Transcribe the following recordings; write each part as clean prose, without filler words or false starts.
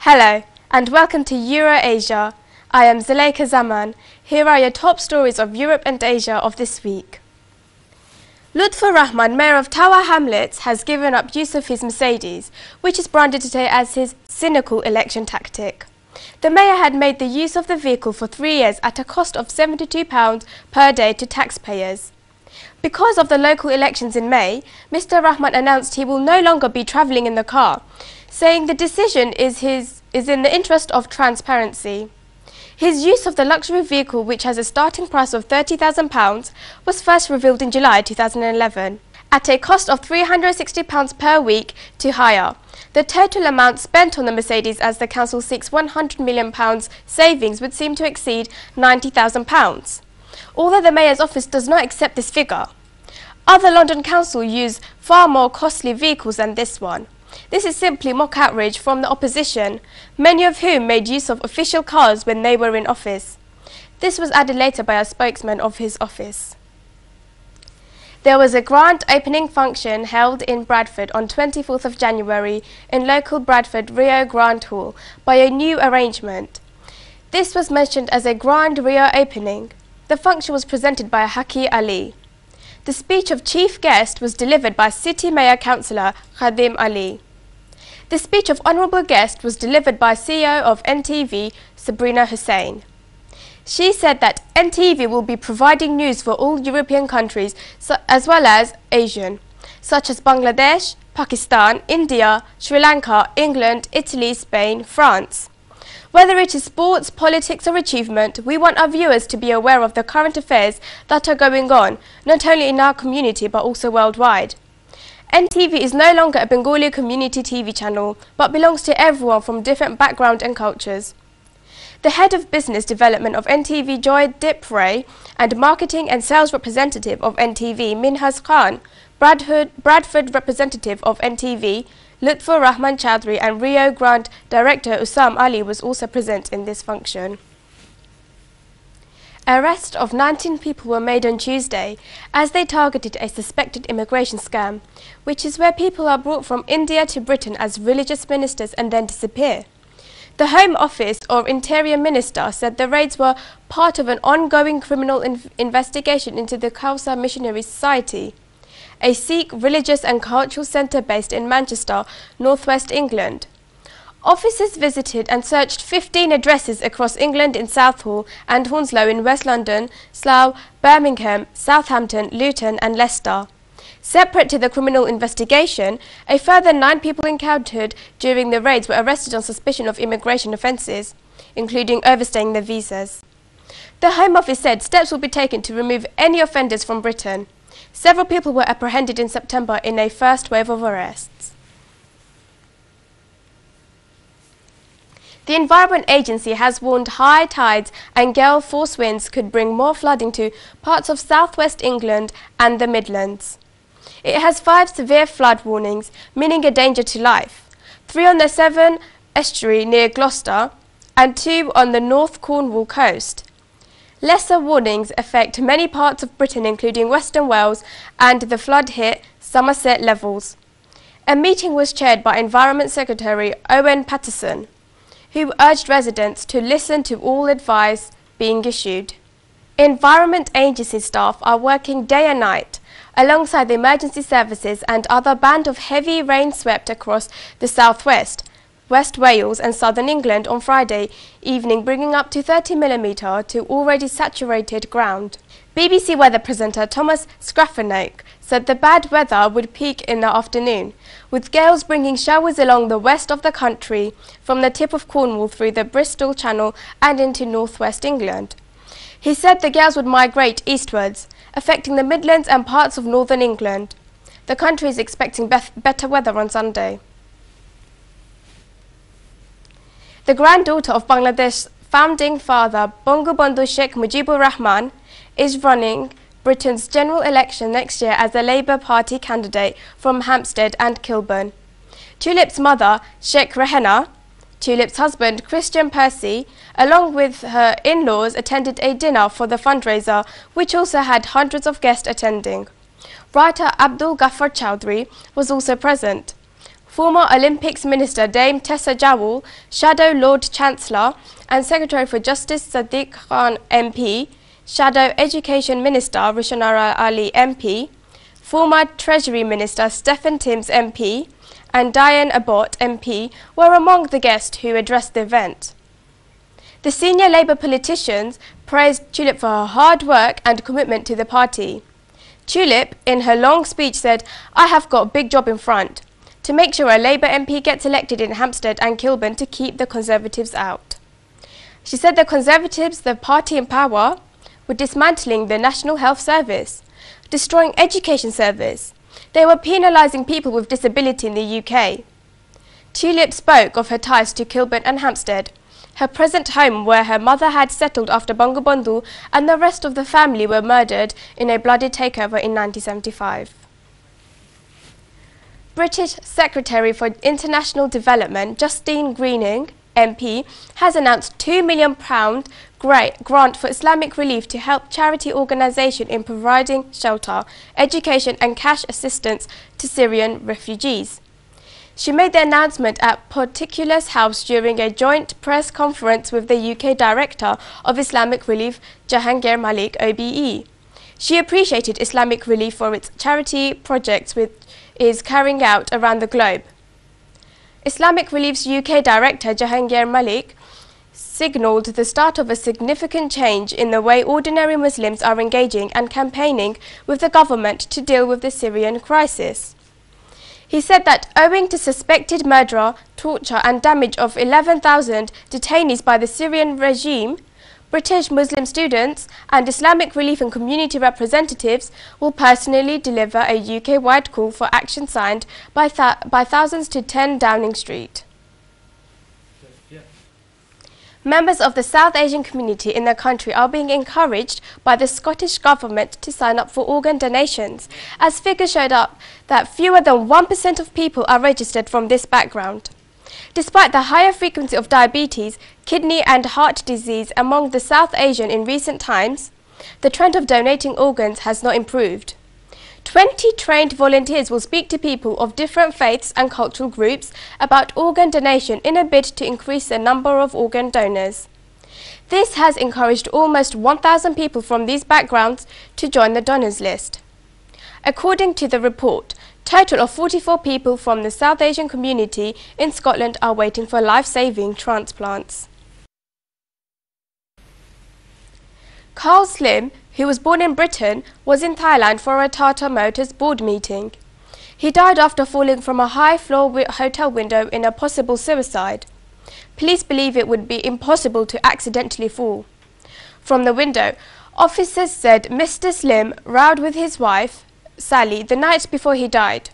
Hello and welcome to Euroasia. I am Zuleika Zaman. Here are your top stories of Europe and Asia of this week. Lutfur Rahman, mayor of Tower Hamlets, has given up use of his Mercedes, which is branded today as his cynical election tactic. The mayor had made the use of the vehicle for 3 years at a cost of £72 per day to taxpayers. Because of the local elections in May, Mr. Rahman announced he will no longer be travelling in the car, saying the decision is in the interest of transparency. His use of the luxury vehicle, which has a starting price of £30,000, was first revealed in July 2011, at a cost of £360 per week to hire. The total amount spent on the Mercedes as the council seeks £100 million savings would seem to exceed £90,000. Although the mayor's office does not accept this figure, other London councils use far more costly vehicles than this one. This is simply mock outrage from the opposition, many of whom made use of official cars when they were in office. This was added later by a spokesman of his office. There was a grand opening function held in Bradford on 24th of January in local Bradford Rio Grande Hall by a new arrangement. This was mentioned as a grand Rio opening. The function was presented by Haki Ali. The speech of chief guest was delivered by City Mayor Councillor Khadim Ali. The speech of honourable guest was delivered by CEO of NTV, Sabrina Hussain. She said that NTV will be providing news for all European countries as well as Asian, such as Bangladesh, Pakistan, India, Sri Lanka, England, Italy, Spain, France. Whether it is sports, politics or achievement, we want our viewers to be aware of the current affairs that are going on, not only in our community but also worldwide. NTV is no longer a Bengali community TV channel, but belongs to everyone from different backgrounds and cultures. The head of business development of NTV, Joy Dipray, and marketing and sales representative of NTV, Minhas Khan, Bradford representative of NTV, Lutfur Rahman Chowdhury, and Rio Grande director Usam Ali was also present in this function. Arrests of 19 people were made on Tuesday as they targeted a suspected immigration scam, which is where people are brought from India to Britain as religious ministers and then disappear. The Home Office or Interior Minister said the raids were part of an ongoing criminal investigation into the Khalsa Missionary Society, a Sikh religious and cultural centre based in Manchester, northwest England. Officers visited and searched 15 addresses across England in Southall and Hounslow in West London, Slough, Birmingham, Southampton, Luton and Leicester. Separate to the criminal investigation, a further 9 people encountered during the raids were arrested on suspicion of immigration offences, including overstaying their visas. The Home Office said steps will be taken to remove any offenders from Britain. Several people were apprehended in September in a first wave of arrests. The Environment Agency has warned high tides and gale force winds could bring more flooding to parts of southwest England and the Midlands. It has 5 severe flood warnings, meaning a danger to life, 3 on the Severn estuary near Gloucester and 2 on the North Cornwall coast. Lesser warnings affect many parts of Britain, including Western Wales and the flood-hit Somerset levels. A meeting was chaired by Environment Secretary Owen Paterson, who urged residents to listen to all advice being issued. Environment Agency staff are working day and night alongside the emergency services and other band of heavy rain swept across the southwest, West Wales and southern England on Friday evening, bringing up to 30 mm to already saturated ground. BBC weather presenter Thomas Scrafanoke said the bad weather would peak in the afternoon, with gales bringing showers along the west of the country from the tip of Cornwall through the Bristol Channel and into northwest England. He said the gales would migrate eastwards, affecting the Midlands and parts of northern England. The country is expecting better weather on Sunday. The granddaughter of Bangladesh's founding father, Bangabandhu Sheikh Mujibur Rahman, is running Britain's general election next year as a Labour Party candidate from Hampstead and Kilburn. Tulip's mother, Sheikh Rehana, Tulip's husband, Christian Percy, along with her in-laws, attended a dinner for the fundraiser, which also had hundreds of guests attending. Writer Abdul Ghaffar Chowdhury was also present. former Olympics Minister Dame Tessa Jawul, Shadow Lord Chancellor and Secretary for Justice Siddiq Khan MP, Shadow Education Minister Rishanara Ali MP, former Treasury Minister Stephen Timms MP and Diane Abbott MP were among the guests who addressed the event. The senior Labour politicians praised Tulip for her hard work and commitment to the party. Tulip, in her long speech, said, "I have got a big job in front, to make sure a Labour MP gets elected in Hampstead and Kilburn to keep the Conservatives out." She said the Conservatives, the party in power, were dismantling the National Health Service, destroying education service. They were penalising people with disability in the UK. Tulip spoke of her ties to Kilburn and Hampstead, her present home where her mother had settled after Bangabandhu and the rest of the family were murdered in a bloody takeover in 1975. British Secretary for International Development Justine Greening, MP, has announced £2 million grant for Islamic Relief to help charity organisation in providing shelter, education and cash assistance to Syrian refugees. She made the announcement at Particulars House during a joint press conference with the UK Director of Islamic Relief, Jahangir Malik, OBE. She appreciated Islamic Relief for its charity projects which is carrying out around the globe. Islamic Relief's UK Director, Jahangir Malik, signalled the start of a significant change in the way ordinary Muslims are engaging and campaigning with the government to deal with the Syrian crisis. He said that owing to suspected murder, torture and damage of 11,000 detainees by the Syrian regime, British Muslim students and Islamic Relief and community representatives will personally deliver a UK-wide call for action signed by thousands to 10 Downing Street. Members of the South Asian community in the country are being encouraged by the Scottish Government to sign up for organ donations, as figures showed up that fewer than 1% of people are registered from this background. Despite the higher frequency of diabetes, kidney and heart disease among the South Asian in recent times, the trend of donating organs has not improved. 20 trained volunteers will speak to people of different faiths and cultural groups about organ donation in a bid to increase the number of organ donors. This has encouraged almost 1,000 people from these backgrounds to join the donors list. According to the report, a total of 44 people from the South Asian community in Scotland are waiting for life-saving transplants. Carl Slim, who was born in Britain, was in Thailand for a Tata Motors board meeting. He died after falling from a high-floor hotel window in a possible suicide. Police believe it would be impossible to accidentally fall. From the window, officers said Mr. Slim rowed with his wife, Sally, the night before he died.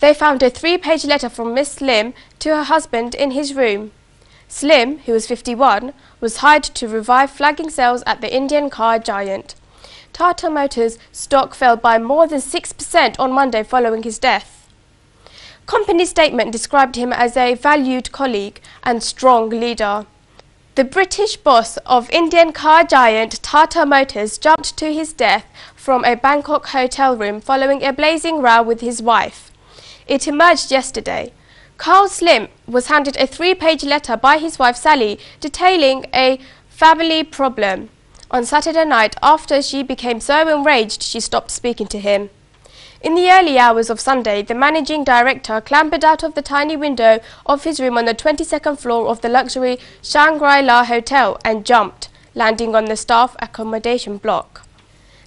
They found a 3-page letter from Miss Slim to her husband in his room. Slim, who was 51, was hired to revive flagging sales at the Indian car giant. Tata Motors stock fell by more than 6% on Monday following his death. Company statement described him as a valued colleague and strong leader. The British boss of Indian car giant Tata Motors jumped to his death from a Bangkok hotel room following a blazing row with his wife. It emerged yesterday. Carl Slim was handed a 3-page letter by his wife Sally detailing a family problem on Saturday night after she became so enraged she stopped speaking to him. In the early hours of Sunday, the managing director clambered out of the tiny window of his room on the 22nd floor of the luxury Shangri-La Hotel and jumped, landing on the staff accommodation block.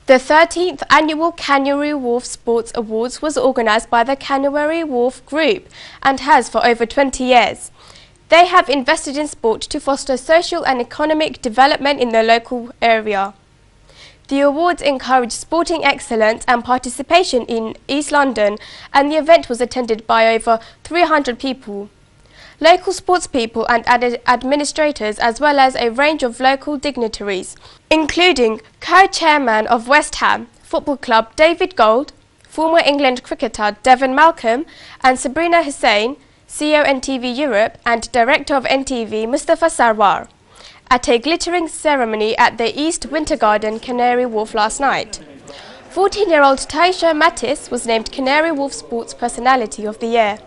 The 13th annual Canary Wharf Sports Awards was organised by the Canary Wharf Group and has for over 20 years. They have invested in sport to foster social and economic development in the local area. The awards encourage sporting excellence and participation in East London, and the event was attended by over 300 people. Local sportspeople and administrators, as well as a range of local dignitaries, including co-chairman of West Ham Football Club David Gold, former England cricketer Devon Malcolm, and Sabrina Hussain, CEO NTV Europe and Director of NTV Mustafa Sarwar, at a glittering ceremony at the East Winter Garden, Canary Wharf last night. 14-year-old Taisha Mattis was named Canary Wharf Sports Personality of the Year.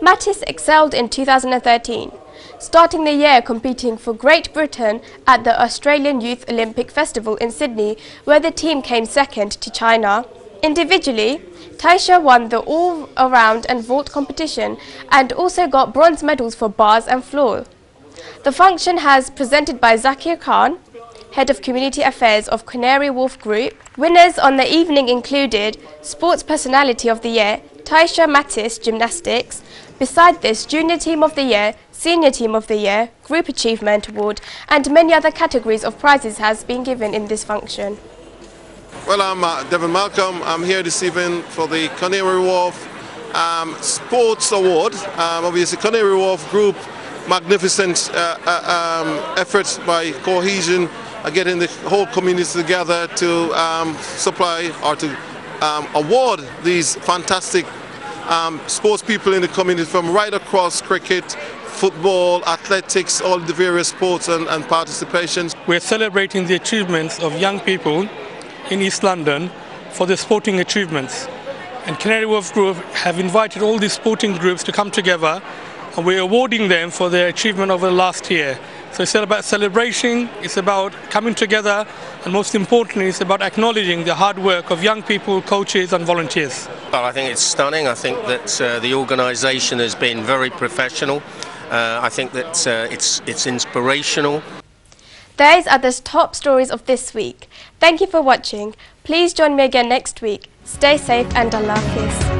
Mattis excelled in 2013, starting the year competing for Great Britain at the Australian Youth Olympic Festival in Sydney, where the team came second to China. Individually, Taisha won the all-around and vault competition and also got bronze medals for bars and floor. The function has presented by Zakir Khan, Head of Community Affairs of Canary Wharf Group. Winners on the evening included Sports Personality of the Year, Taisha Mattis Gymnastics. Beside this, Junior Team of the Year, Senior Team of the Year, Group Achievement Award and many other categories of prizes has been given in this function. Well, I'm Devin Malcolm. I'm here this evening for the Canary Wharf Sports Award. Obviously, Canary Wharf Group, magnificent efforts by cohesion, getting the whole community together to supply or to award these fantastic sports people in the community from right across cricket, football, athletics, all the various sports and participations. We're celebrating the achievements of young people in East London for their sporting achievements. And Canary Wharf Group have invited all these sporting groups to come together, and we're awarding them for their achievement over the last year. So it's about celebration, it's about coming together, and most importantly, it's about acknowledging the hard work of young people, coaches and volunteers. Well, I think it's stunning. I think that the organisation has been very professional. I think that it's inspirational. Those are the top stories of this week. Thank you for watching. Please join me again next week. Stay safe and Allah Hafiz.